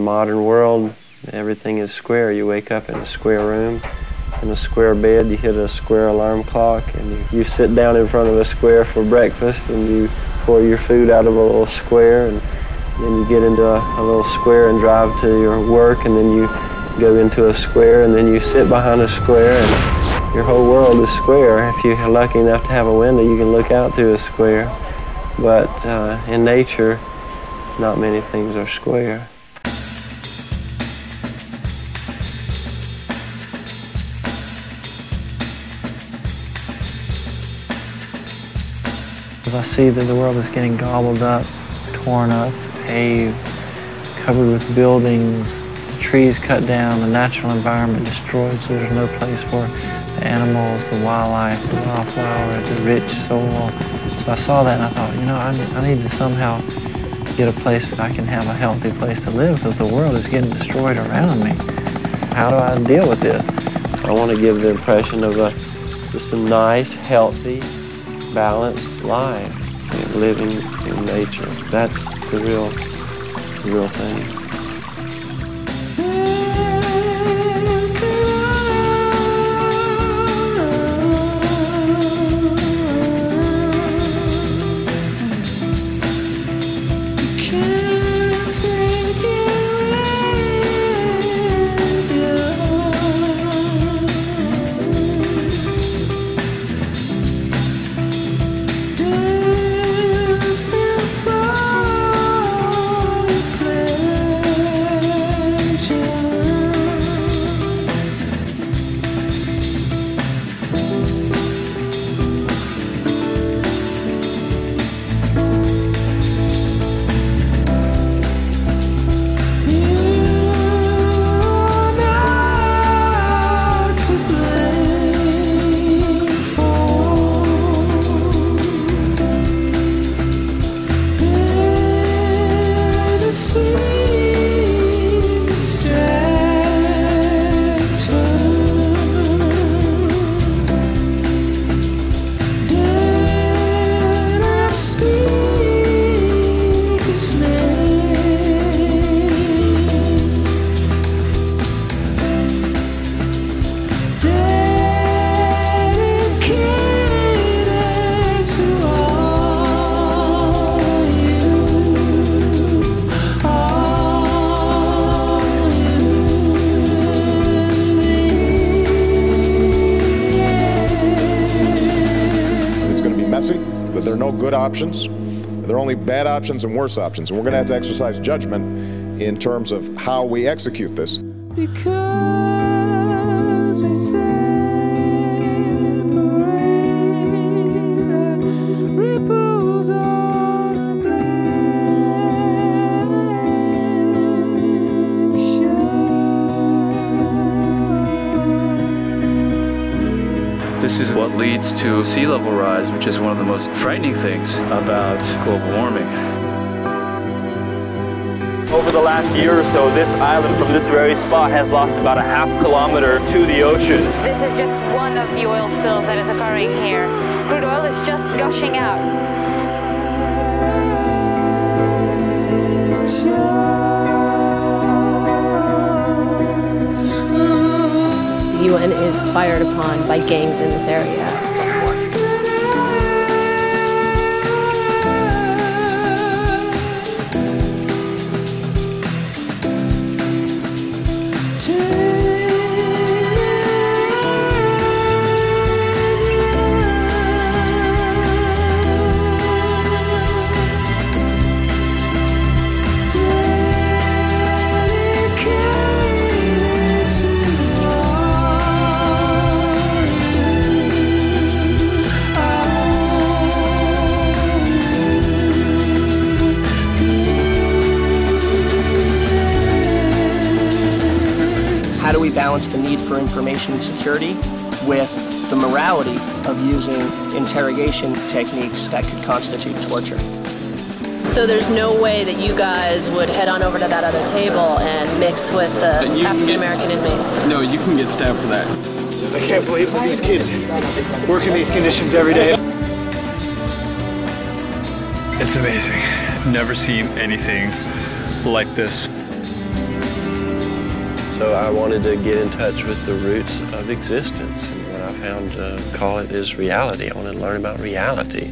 modern world, everything is square. You wake up in a square room, in a square bed, you hit a square alarm clock, and you sit down in front of a square for breakfast, and you pour your food out of a little square, and then you get into a little square and drive to your work, and then you go into a square, and then you sit behind a square, and your whole world is square. If you're lucky enough to have a window, you can look out through a square. But in nature, not many things are square. I see that the world is getting gobbled up, torn up, paved, covered with buildings, the trees cut down, the natural environment destroyed, so there's no place for the animals, the wildlife, the wildflowers, the rich soil. So I saw that and I thought, you know, I need to somehow get a place that I can have a healthy place to live, because the world is getting destroyed around me. How do I deal with this? I want to give the impression of just a nice, healthy, balanced life, living in nature. That's the real thing. But there are no good options. There are only bad options and worse options. And we're going to have to exercise judgment in terms of how we execute this. Because we separate like ripples on a blank shore. This is what leads to sea level rise, which is one of the most frightening things about global warming. Over the last year or so, this island from this very spot has lost about a half kilometer to the ocean. This is just one of the oil spills that is occurring here. Crude oil is just gushing out. The UN is fired upon by gangs in this area. How do we balance the need for information security with the morality of using interrogation techniques that could constitute torture? So there's no way that you guys would head on over to that other table and mix with the African-American inmates? No, you can get stabbed for that. I can't believe that these kids work in these conditions every day. It's amazing. Never seen anything like this. So I wanted to get in touch with the roots of existence, and what I found to call it is reality. I wanted to learn about reality.